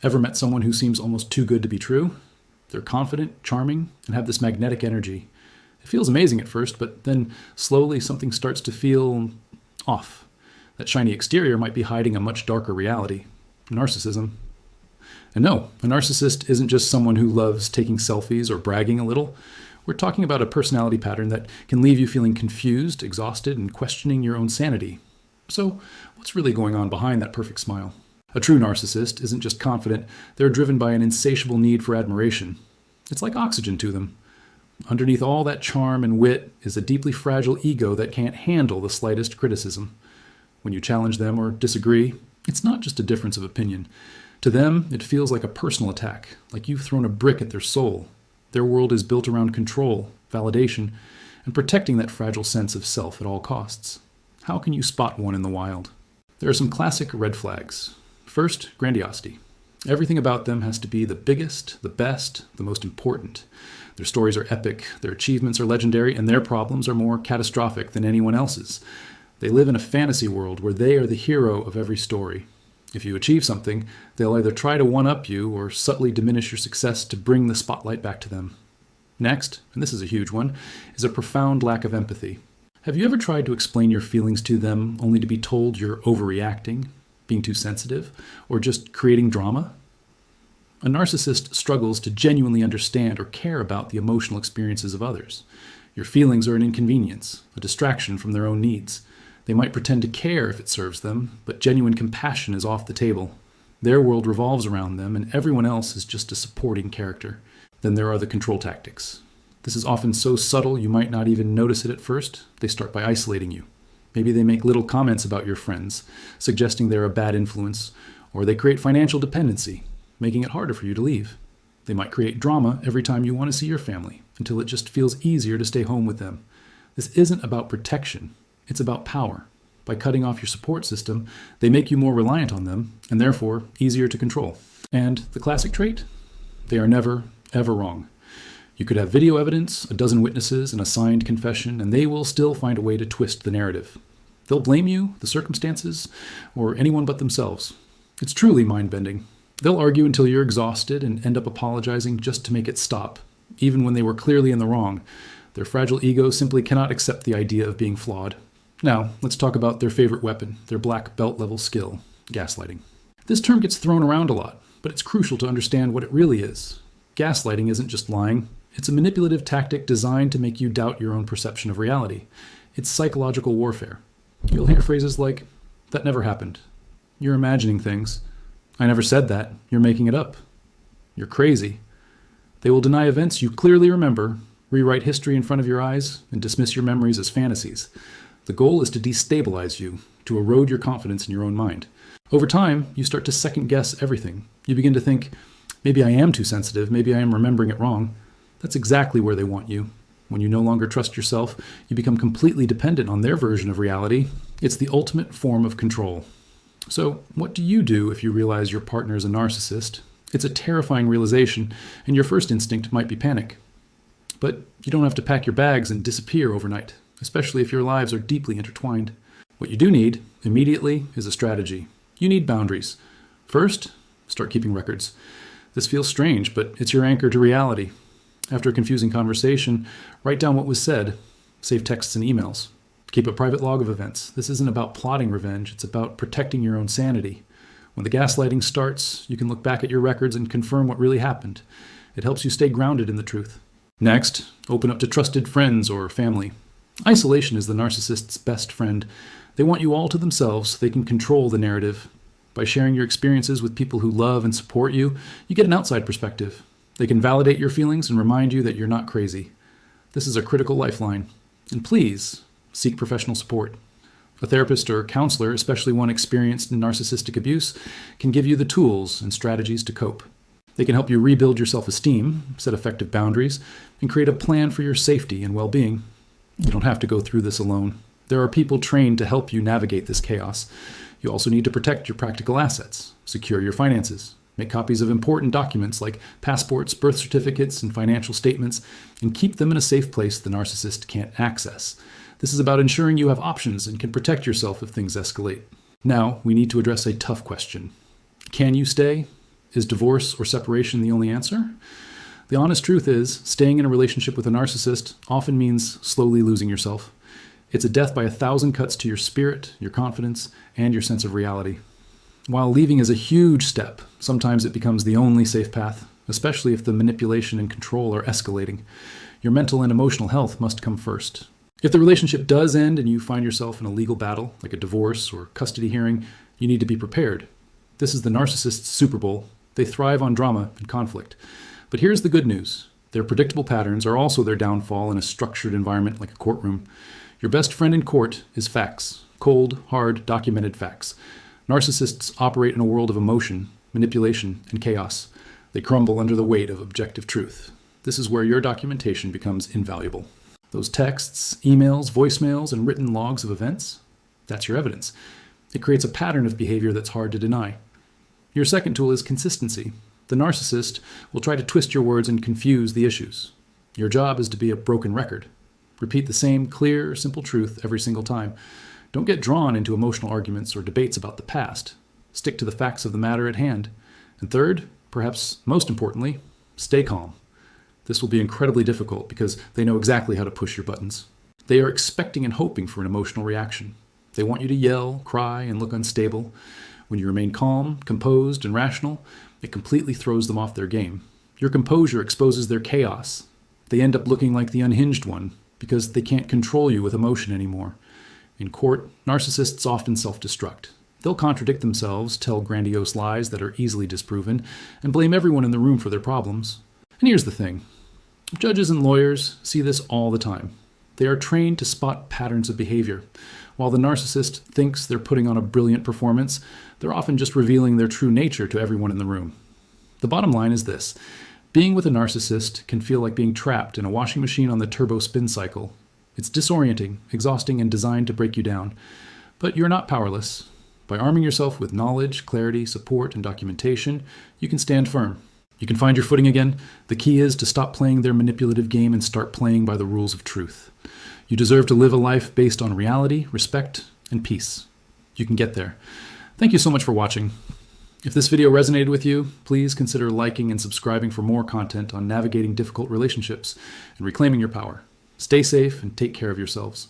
Ever met someone who seems almost too good to be true? They're confident, charming, and have this magnetic energy. It feels amazing at first, but then slowly something starts to feel off. That shiny exterior might be hiding a much darker reality. Narcissism. And no, a narcissist isn't just someone who loves taking selfies or bragging a little. We're talking about a personality pattern that can leave you feeling confused, exhausted, and questioning your own sanity. So, what's really going on behind that perfect smile? A true narcissist isn't just confident, they're driven by an insatiable need for admiration. It's like oxygen to them. Underneath all that charm and wit is a deeply fragile ego that can't handle the slightest criticism. When you challenge them or disagree, it's not just a difference of opinion. To them, it feels like a personal attack, like you've thrown a brick at their soul. Their world is built around control, validation, and protecting that fragile sense of self at all costs. How can you spot one in the wild? There are some classic red flags. First, grandiosity. Everything about them has to be the biggest, the best, the most important. Their stories are epic, their achievements are legendary, and their problems are more catastrophic than anyone else's. They live in a fantasy world where they are the hero of every story. If you achieve something, they'll either try to one-up you or subtly diminish your success to bring the spotlight back to them. Next, and this is a huge one, is a profound lack of empathy. Have you ever tried to explain your feelings to them only to be told you're overreacting, being too sensitive, or just creating drama? A narcissist struggles to genuinely understand or care about the emotional experiences of others. Your feelings are an inconvenience, a distraction from their own needs. They might pretend to care if it serves them, but genuine compassion is off the table. Their world revolves around them, and everyone else is just a supporting character. Then there are the control tactics. This is often so subtle you might not even notice it at first. They start by isolating you. Maybe they make little comments about your friends, suggesting they're a bad influence, or they create financial dependency, making it harder for you to leave. They might create drama every time you want to see your family, until it just feels easier to stay home with them. This isn't about protection, it's about power. By cutting off your support system, they make you more reliant on them, and therefore easier to control. And the classic trait? They are never, ever wrong. You could have video evidence, a dozen witnesses, and a signed confession, and they will still find a way to twist the narrative. They'll blame you, the circumstances, or anyone but themselves. It's truly mind-bending. They'll argue until you're exhausted and end up apologizing just to make it stop, even when they were clearly in the wrong. Their fragile ego simply cannot accept the idea of being flawed. Now, let's talk about their favorite weapon, their black belt-level skill, gaslighting. This term gets thrown around a lot, but it's crucial to understand what it really is. Gaslighting isn't just lying. It's a manipulative tactic designed to make you doubt your own perception of reality. It's psychological warfare. You'll hear phrases like, "That never happened." "You're imagining things." "I never said that. You're making it up." "You're crazy." They will deny events you clearly remember, rewrite history in front of your eyes, and dismiss your memories as fantasies. The goal is to destabilize you, to erode your confidence in your own mind. Over time, you start to second-guess everything. You begin to think, maybe I am too sensitive, maybe I am remembering it wrong. That's exactly where they want you. When you no longer trust yourself, you become completely dependent on their version of reality. It's the ultimate form of control. So, what do you do if you realize your partner is a narcissist? It's a terrifying realization, and your first instinct might be panic. But you don't have to pack your bags and disappear overnight, especially if your lives are deeply intertwined. What you do need, immediately, is a strategy. You need boundaries. First, start keeping records. This feels strange, but it's your anchor to reality. After a confusing conversation, write down what was said. Save texts and emails. Keep a private log of events. This isn't about plotting revenge, it's about protecting your own sanity. When the gaslighting starts, you can look back at your records and confirm what really happened. It helps you stay grounded in the truth. Next, open up to trusted friends or family. Isolation is the narcissist's best friend. They want you all to themselves so they can control the narrative. By sharing your experiences with people who love and support you, you get an outside perspective. They can validate your feelings and remind you that you're not crazy. This is a critical lifeline. And please, seek professional support. A therapist or counselor, especially one experienced in narcissistic abuse, can give you the tools and strategies to cope. They can help you rebuild your self-esteem, set effective boundaries, and create a plan for your safety and well-being. You don't have to go through this alone. There are people trained to help you navigate this chaos. You also need to protect your practical assets, secure your finances, make copies of important documents like passports, birth certificates, and financial statements, and keep them in a safe place the narcissist can't access. This is about ensuring you have options and can protect yourself if things escalate. Now, we need to address a tough question. Can you stay? Is divorce or separation the only answer? The honest truth is, staying in a relationship with a narcissist often means slowly losing yourself. It's a death by 1,000 cuts to your spirit, your confidence, and your sense of reality. While leaving is a huge step, sometimes it becomes the only safe path, especially if the manipulation and control are escalating. Your mental and emotional health must come first. If the relationship does end and you find yourself in a legal battle, like a divorce or custody hearing, you need to be prepared. This is the narcissist's Super Bowl. They thrive on drama and conflict. But here's the good news. Their predictable patterns are also their downfall in a structured environment like a courtroom. Your best friend in court is facts. Cold, hard, documented facts. Narcissists operate in a world of emotion, manipulation, and chaos. They crumble under the weight of objective truth. This is where your documentation becomes invaluable. Those texts, emails, voicemails, and written logs of events, that's your evidence. It creates a pattern of behavior that's hard to deny. Your second tool is consistency. The narcissist will try to twist your words and confuse the issues. Your job is to be a broken record. Repeat the same clear, simple truth every single time. Don't get drawn into emotional arguments or debates about the past. Stick to the facts of the matter at hand. And third, perhaps most importantly, stay calm. This will be incredibly difficult because they know exactly how to push your buttons. They are expecting and hoping for an emotional reaction. They want you to yell, cry, and look unstable. When you remain calm, composed, and rational, it completely throws them off their game. Your composure exposes their chaos. They end up looking like the unhinged one because they can't control you with emotion anymore. In court, narcissists often self-destruct. They'll contradict themselves, tell grandiose lies that are easily disproven, and blame everyone in the room for their problems. And here's the thing. Judges and lawyers see this all the time. They are trained to spot patterns of behavior. While the narcissist thinks they're putting on a brilliant performance, they're often just revealing their true nature to everyone in the room. The bottom line is this. Being with a narcissist can feel like being trapped in a washing machine on the turbo spin cycle. It's disorienting, exhausting, and designed to break you down. But you're not powerless. By arming yourself with knowledge, clarity, support, and documentation, you can stand firm. You can find your footing again. The key is to stop playing their manipulative game and start playing by the rules of truth. You deserve to live a life based on reality, respect, and peace. You can get there. Thank you so much for watching. If this video resonated with you, please consider liking and subscribing for more content on navigating difficult relationships and reclaiming your power. Stay safe and take care of yourselves.